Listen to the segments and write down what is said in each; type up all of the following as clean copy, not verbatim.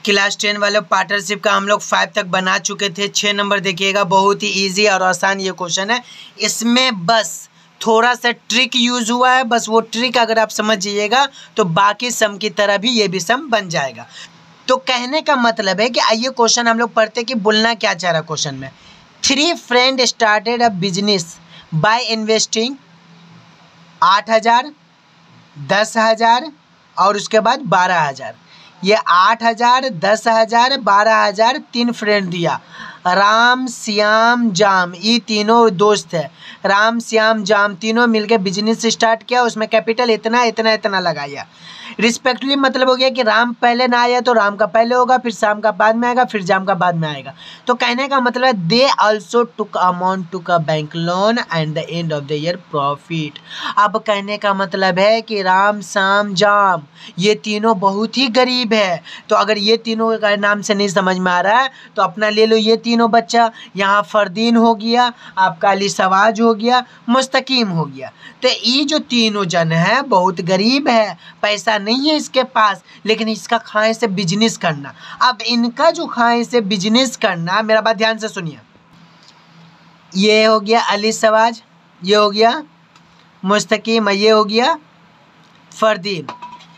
Class 10 वाले partnership का हम लोग 5 तक बना चुके थे। 6 नंबर देखिएगा, बहुत ही इजी और आसान ये क्वेश्चन है। इसमें बस थोड़ा सा ट्रिक यूज हुआ है, बस वो ट्रिक अगर आप समझ जाइएगा तो बाकी सम की तरह भी ये भी सम बन जाएगा। तो कहने का मतलब है कि आइए क्वेश्चन हम लोग पढ़ते कि बोलना क्या चाह रहा है क्वेश्चन में। 3 friend started a business by investing 8,000, 10,000 और उसके बाद 12,000। ये 8,000, 10,000, 12,000 तीन फ्रेंड दिया। राम श्याम जाम, ये तीनों दोस्त है। राम श्याम जाम तीनों मिलके बिजनेस स्टार्ट किया, उसमें कैपिटल इतना इतना इतना लगाया। रिस्पेक्टली मतलब हो गया कि राम पहले ना आया तो राम का पहले होगा, फिर श्याम का बाद में आएगा, फिर जाम का बाद में आएगा। तो कहने का मतलब they also took amount took a bank loan and the end of the year profit. अब कहने का मतलब है कि राम श्याम जाम ये तीनों बहुत ही गरीब है। तो अगर ये तीनों का नाम से नहीं समझ में आ रहा है तो अपना ले लो ये तीनों बच्चा। यहाँ फरदीन हो गया, आपका अली सवाज हो गया, मुस्तकीम हो गया। तो ये जो तीनों जन है बहुत गरीब है, पैसा नहीं है इसके पास, लेकिन इसका ख्वाहिश है बिजनेस करना। अब इनका जो ख्वाहिश है बिजनेस करना, मेरा बात ध्यान से सुनिए, ये हो गया अली सवाज, ये हो गया मुस्तकीम, ये हो गया फरदीन।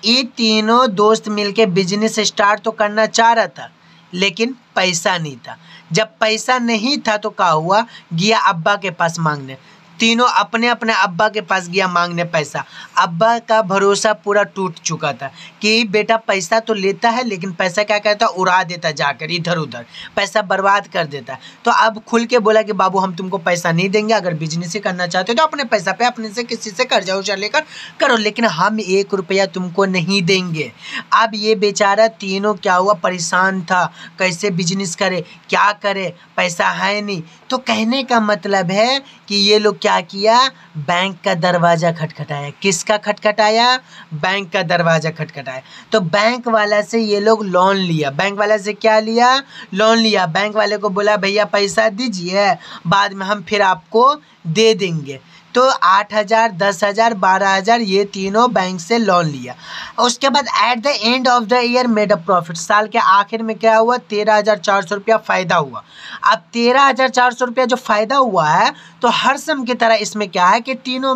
ये तीनों दोस्त मिलके बिजनेस स्टार्ट तो करना चाह रहा था, लेकिन पैसा नहीं था। जब पैसा नहीं था तो क्या हुआ, गया अब्बा के पास मांगने। तीनों अपने अपने अब्बा के पास गया मांगने पैसा। अब्बा का भरोसा पूरा टूट चुका था कि बेटा पैसा तो लेता है लेकिन पैसा क्या करता, उड़ा देता जाकर इधर उधर, पैसा बर्बाद कर देता। तो अब खुल के बोला कि बाबू हम तुमको पैसा नहीं देंगे, अगर बिजनेस ही करना चाहते हो तो अपने पैसा पे अपने से किसी से कर्जा उर्जा लेकर करो, लेकिन हम 1 रुपया तुमको नहीं देंगे। अब ये बेचारा तीनों क्या हुआ, परेशान था, कैसे बिजनेस करे, क्या करे, पैसा है नहीं। तो कहने का मतलब है कि ये लोग क्या किया, बैंक का दरवाज़ा खटखटाया। किसका खटखटाया, बैंक का दरवाज़ा खटखटाया। तो बैंक वाला से ये लोग लोन लिया। बैंक वाला से क्या लिया, लोन लिया। बैंक वाले को बोला भैया पैसा दीजिए, बाद में हम फिर आपको दे देंगे। तो 8,000, 10,000, 12,000 ये तीनों बैंक से लोन लिया। उसके बाद at the end of the year made a profit. साल के आखिर में क्या हुआ, 13,400 रुपया फ़ायदा हुआ। अब 13,400 रुपया जो फ़ायदा हुआ है तो हर सम की तरह इसमें क्या है कि तीनों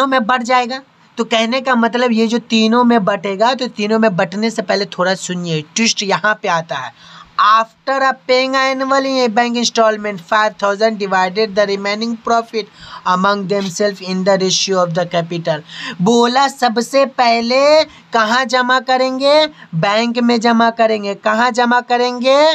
में बढ़ जाएगा। तो कहने का मतलब ये जो तीनों में बटेगा, तो तीनों में बटने से पहले थोड़ा सुनिए, ट्विस्ट यहाँ पे आता है। After paying annually a bank installment 5,000 divided the remaining profit among themselves in the ratio of the capital। बोला सबसे पहले कहाँ जमा करेंगे, बैंक में जमा करेंगे। कहाँ जमा करेंगे,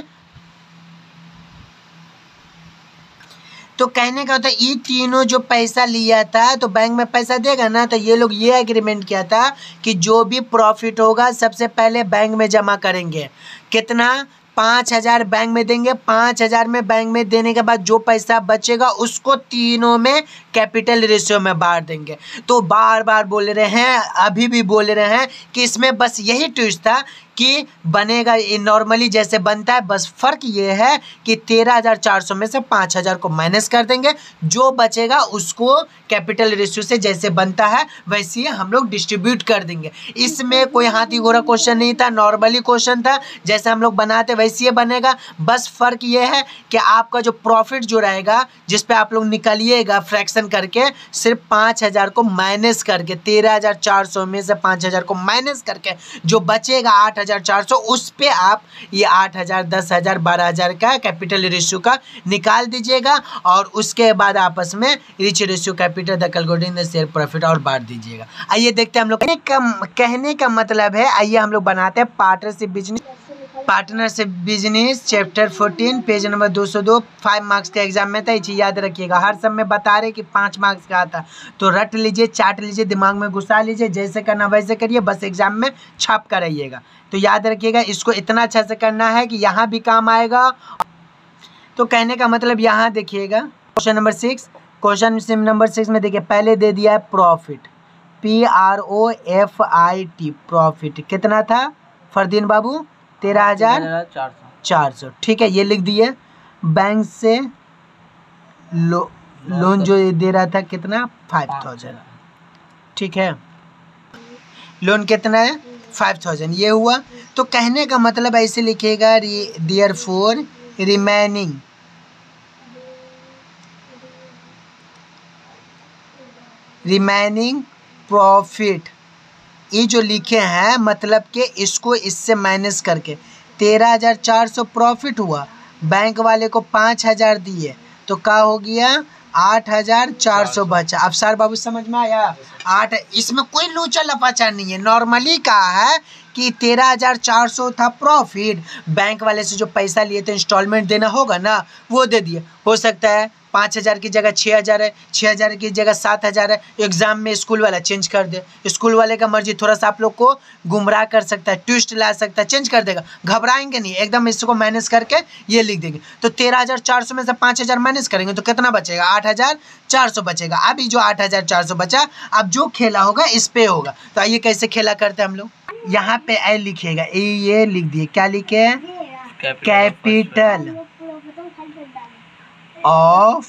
तो कहने का होता है ये तीनों जो पैसा लिया था तो बैंक में पैसा देगा ना, तो ये लोग ये एग्रीमेंट किया था कि जो भी प्रॉफिट होगा सबसे पहले बैंक में जमा करेंगे। कितना, 5,000 बैंक में देंगे। 5,000 में बैंक में देने के बाद जो पैसा बचेगा उसको तीनों में कैपिटल रेशियो में बांट देंगे। तो बार बार बोल रहे हैं, अभी भी बोल रहे हैं कि इसमें बस यही ट्विस्ट था कि बनेगा नॉर्मली जैसे बनता है, बस फ़र्क ये है कि 13,400 में से 5,000 को माइनस कर देंगे, जो बचेगा उसको कैपिटल रेशियो से जैसे बनता है वैसे ही हम लोग डिस्ट्रीब्यूट कर देंगे। इसमें कोई हाथी घोड़ा क्वेश्चन नहीं था, नॉर्मली क्वेश्चन था, जैसे हम लोग बनाते वैसे ही बनेगा। बस फ़र्क ये है कि आपका जो प्रॉफिट जो रहेगा जिस पे आप लोग निकालिएगा फ्रैक्शन करके, सिर्फ 5,000 को माइनस करके, 13,400 में से 5,000 को माइनस करके जो बचेगा 8,400, उस पे आप ये 8,000, 10,000, 12,000 का कैपिटल रेशियो का निकाल दीजिएगा और उसके बाद आपस में rich ratio capital the calculating the share profit और बांट दीजिएगा। आइए देखते हैं हम लोग। कहने का मतलब है, आइए हम लोग बनाते हैं partnership business chapter 14 page number 202। 5 marks के एग्जाम में था, ये चीज़ याद रखिएगा। हर सब में बता रहे कि 5 मार्क्स का आता, तो रट लीजिए, चाट लीजिए, दिमाग में घुसा लीजिए, जैसे करना वैसे करिए, बस एग्जाम में छाप कर आइएगा। तो याद रखिएगा, इसको इतना अच्छा से करना है कि यहाँ भी काम आएगा। तो कहने का मतलब यहाँ देखिएगा, क्वेश्चन नंबर 6, क्वेश्चन नंबर 6 में देखिए पहले दे दिया है प्रॉफिट, PROFIT, प्रॉफिट कितना था फरदीन बाबू, 13,400। ठीक है, ये लिख दिए। बैंक से लोन जो दे रहा था कितना, 5,000। ठीक है, लोन कितना है, 5,000, ये हुआ। तो कहने का मतलब ऐसे लिखेगा देयरफॉर रिमेनिंग प्रॉफिट, ये जो लिखे हैं मतलब कि इसको इससे माइनस करके 13,400 प्रॉफिट हुआ, बैंक वाले को 5,000 दिए तो क्या हो गया 8,400 बचा। अब सर बाबू समझ में आया? 8, इसमें कोई लोचा लपाचा नहीं है, नॉर्मली कहा है कि 13,400 था प्रॉफिट, बैंक वाले से जो पैसा लिए थे इंस्टॉलमेंट देना होगा ना वो दे दिए। हो सकता है 5,000 की जगह 6,000 है, 6,000 की जगह 7,000 है, एग्जाम में स्कूल वाला चेंज कर दे। स्कूल वाले का मर्जी, थोड़ा सा आप लोग को गुमराह कर सकता है, ट्विस्ट ला सकता है, चेंज कर देगा। घबराएंगे नहीं, एकदम इसको माइनस करके ये लिख देंगे। तो 13,400 में से 5,000 माइनस करेंगे तो कितना बचेगा 8,400 बचेगा। अभी जो 8,400 बचा, अब जो खेला होगा इस पे होगा। तो आइए कैसे खेला करते हैं हम लोग। यहाँ पे ए लिखेगा, ये लिख दिए, क्या लिखे? कैपिटल ऑफ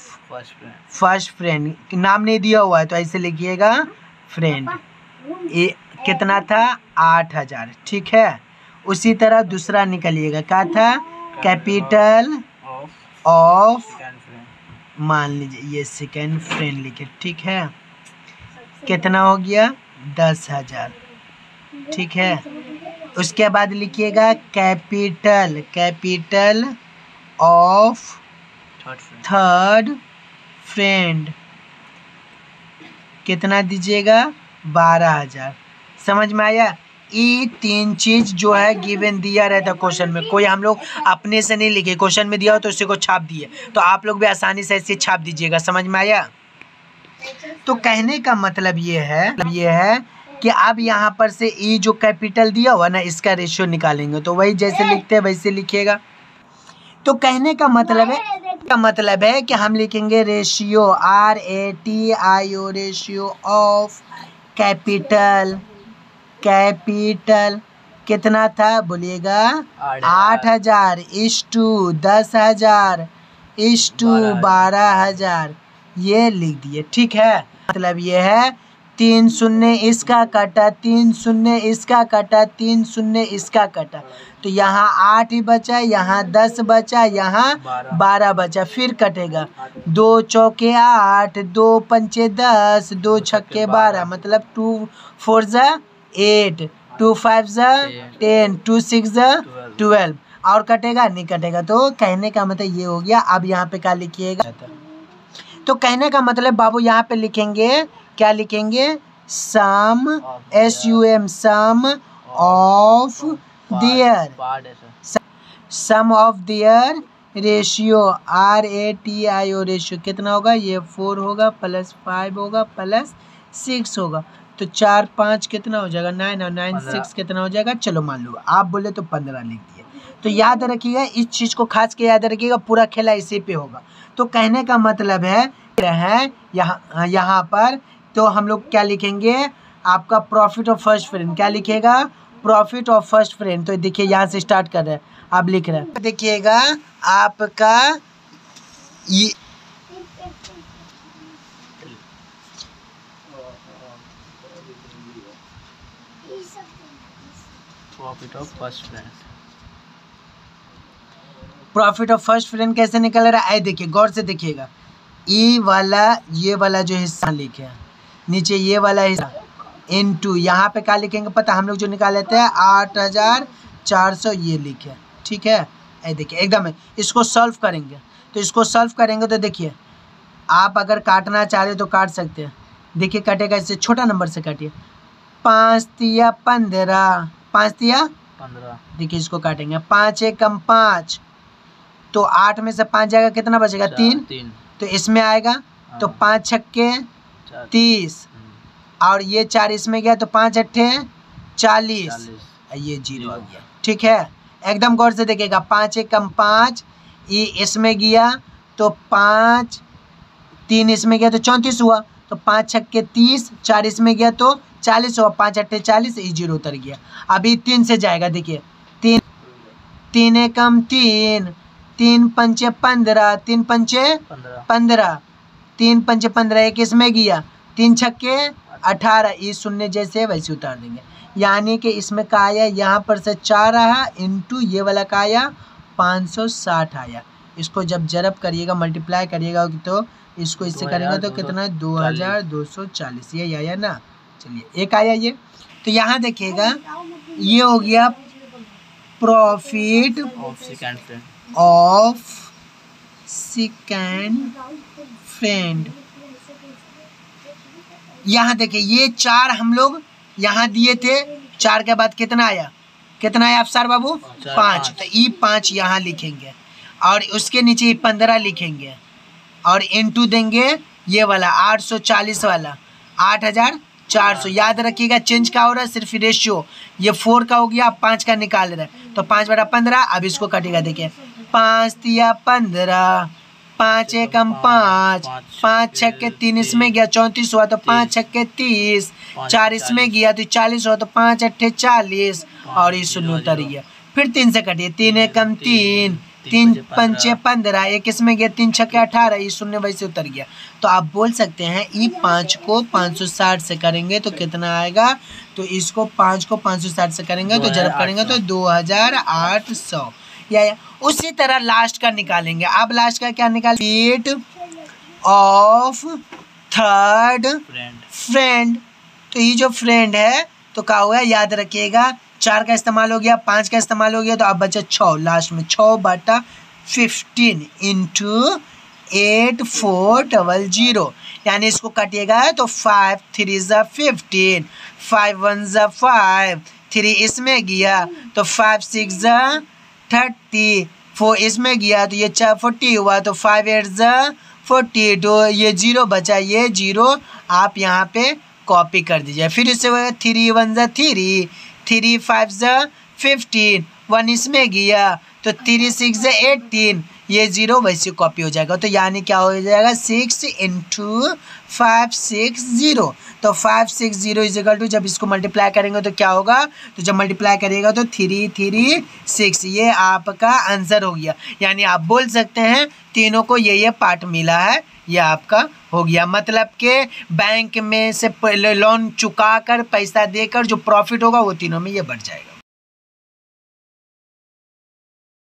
फर्स्ट फ्रेंड, नाम नहीं दिया हुआ है तो ऐसे लिखिएगा फ्रेंड। ये कितना था 8,000, ठीक है। उसी तरह दूसरा निकलिएगा, क्या था? कैपिटल ऑफ, मान लीजिए ये सेकेंड फ्रेंड लिखे, ठीक है। कितना हो गया 10,000, ठीक है। उसके बाद लिखिएगा कैपिटल ऑफ थर्ड फ्रेंड, कितना दीजिएगा 12,000। समझ में आया? ये 3 चीज जो है गिवन दिया रहता है क्वेश्चन में, कोई हम लोग अपने से नहीं लिखे, क्वेश्चन में दिया हो तो उसी को छाप दिए, तो आप लोग भी आसानी से ऐसे छाप दीजिएगा। समझ में आया? तो कहने का मतलब ये है कि अब यहाँ पर से ये जो कैपिटल दिया हुआ ना इसका रेशियो निकालेंगे, तो वही जैसे लिखते हैं वैसे लिखिएगा। तो कहने का मतलब है कि हम लिखेंगे ratio RATIO ratio of capital कितना था बोलिएगा 8,000 इस्टू 10,000 इस्टू 12,000, ये लिख दिए, ठीक है। मतलब ये है 3 शून्य इसका कटा, 3 शून्य इसका कटा, 3 शून्य इसका कटा, तो यहाँ 8 ही बचा, यहाँ 10 बचा, यहाँ 12 बचा, फिर कटेगा 2 चौके 8, 2 पंचे 10, 2 छक्के 12, मतलब 2 4 8, 2 5 10, 2 6 12, और कटेगा नहीं कटेगा। तो कहने का मतलब ये हो गया। अब यहाँ पे क्या लिखिएगा? तो कहने का मतलब बाबू यहाँ पे लिखेंगे, क्या लिखेंगे? सम SUM some of their ratio RATIO ratio कितना होगा? ये 4 होगा प्लस 5 होगा प्लस 6 होगा, तो 4 5 कितना हो जाएगा 9 और 9 6 कितना हो जाएगा? चलो मान लो आप बोले तो 15 लिख दिए। तो याद रखिएगा, इस चीज़ को खास के याद रखिएगा, पूरा खेला इसी पे होगा। तो कहने का मतलब है यहाँ पर तो हम लोग क्या लिखेंगे? आपका प्रॉफिट ऑफ फर्स्ट फ्रेंड, क्या लिखेगा? Profit of first friend. तो देखिए यहाँ से स्टार्ट कर रहे हैं, आप लिख रहे हैं, देखिएगा आपका ये प्रॉफिट ऑफ फर्स्ट फ्रेंड कैसे निकल रहा है? देखिए गौर से देखिएगा, ये वाला जो हिस्सा लिखे नीचे, ये वाला हिस्सा इनटू, यहाँ पे क्या लिखेंगे पता? हम लोग जो निकाल लेते हैं 8,400 ये लिखे, ठीक है। ये देखिए एकदम इसको सॉल्व करेंगे, तो इसको सॉल्व करेंगे तो देखिए आप अगर काटना चाह रहे तो काट सकते हैं। देखिए कटेगा, इससे छोटा नंबर से काटिए, 5 तिया 15, 5 तिया 15, देखिए इसको काटेंगे, 5 एकम 5, तो 8 में से 5 जाएगा, कितना बचेगा? 3, तो इसमें आएगा, तो 5 छक्के 30, और ये 4 इसमें गया, तो 5 अट्ठे 40, ये 0 आ गया, ठीक है। एकदम गौर से देखिएगा, 5 एकम 5, ये इसमें गया तो 5, 3 इसमें गया तो 34 हुआ, तो 5 छक्के 30, 4 इसमें गया तो 40 हुआ, 5 अट्ठे 40, ये 0 उतर गया। अभी 3 से जाएगा, देखिए 3 एकम 3, 3 पंचे 15, 3 पंचे 15, 3 पंचे 15, एक इसमें गया, 3 छक्के 18, ये शून्य जैसे वैसे उतार देंगे, यानी कि इसमें का आया, यहाँ पर से 4 आया इंटू ये वाला का आया 560 आया। इसको जब जरब करिएगा, मल्टीप्लाई करिएगा तो इसको इससे करेंगे तो कितना 2240, ये आया ना। चलिए एक आया ये। तो यहाँ देखिएगा ये हो गया प्रॉफिट ऑफ सेकंड फ्रेंड। यहाँ देखिए ये 4 हम लोग यहाँ दिए थे, 4 के बाद कितना आया, कितना आया अफसर बाबू 5, तो ये 5 यहाँ लिखेंगे और उसके नीचे 15 लिखेंगे और इनटू देंगे ये वाला 840 वाला 8400। याद रखिएगा चेंज का हो रहा है सिर्फ रेशियो, ये 4 का हो गया, अब 5 का निकाल रहे हैं तो 5/15। अब इसको कटेगा, देखिए 5 तिया 15, 5 एकम 5, 5 छक्के 3 इसमें गया 34 हुआ तो 5 छक्के 30, 4 इसमें गया तो 40 हुआ तो 5 अट्ठे 40 और ये शून्य उतर गया। फिर 3 से कटिए, 3 एकम 3, 3 पंचे 15, एक इसमें गया 3 छक्के 18, ये शून्य वैसे उतर गया। तो आप बोल सकते हैं ई 5 को 560 से करेंगे तो कितना आएगा, तो इसको 5 को 560 से करेंगे तो जब करेंगे तो 2800। या उसी तरह लास्ट का निकालेंगे। अब लास्ट का क्या निकाल, रेट ऑफ थर्ड फ्रेंड। तो ये जो फ्रेंड है तो क्या हुआ, याद रखिएगा 4 का इस्तेमाल हो गया, 5 का इस्तेमाल हो गया, तो अब बचा 6, लास्ट में 6/15 इंटू 8400, यानी इसको काटिएगा तो 5 3 ज़ा 15, 5 1 ज़ा 5, 3 इसमें गया तो 5 6 ज़ा 30, 4 इसमें गया तो ये 40 हुआ तो 5 8 ज़ा 40, तो ये 0 बचा, ये 0 आप यहाँ पे कॉपी कर दीजिए। फिर इससे 3 1 ज़ा 3, 3 5 ज़ा 15, 1 इसमें गया तो 3 6 ज़ा 18, ये 0 वैसे कॉपी हो जाएगा। तो यानी क्या हो जाएगा 6 इंटू 560, तो 560 इजिकल टू जब इसको मल्टीप्लाई करेंगे तो क्या होगा, तो जब मल्टीप्लाई करिएगा तो 336, ये आपका आंसर हो गया। यानी आप बोल सकते हैं तीनों को ये पार्ट मिला है, ये आपका हो गया। मतलब के बैंक में से लोन चुका कर पैसा देकर जो प्रॉफिट होगा वो तीनों में ये बढ़ जाएगा।